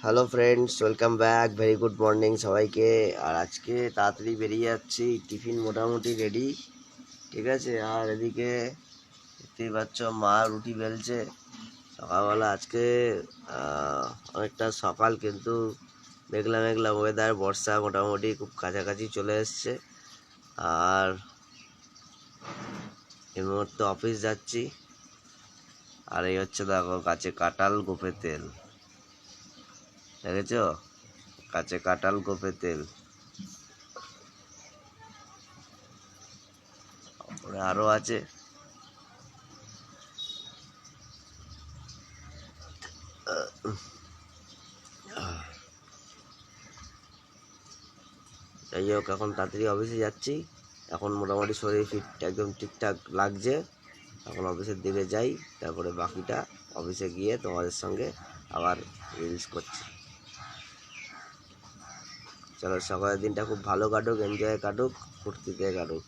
Hello friends, welcome back. Very good morning সবাইকে। আর আজকে তাড়াতাড়ি বেরিয়ে যাচ্ছি, টিফিন মোটামুটি রেডি, ঠিক আছে। আর এদিকে দেখতেই পাচ্ছ মা রুটি বেলছে সকালবেলা। আজকে অনেকটা সকাল, কিন্তু মেঘলা মেঘলা ওয়েদার, বর্ষা মোটামুটি খুব কাছাকাছি চলে এসছে। আর এই মুহূর্তে অফিস যাচ্ছি। আর এই হচ্ছে দেখো গাছে কাঁঠাল, গোপে তেল, দেখেছো? গাছে কাঁঠাল, গোপে তেল। আরো আছে। যাই হোক, এখন তাড়াতাড়ি অফিসে যাচ্ছি। এখন মোটামুটি শরীর ফিট একদম ঠিকঠাক লাগছে। এখন অফিসের দিকে যাই, তারপরে বাকিটা অফিসে গিয়ে তোমাদের সঙ্গে আবার রিলস করছি। চলো, সকালের দিনটা খুব ভালো কাটুক, এনজয় কাটুক, ফুর্তিতে কাটুক।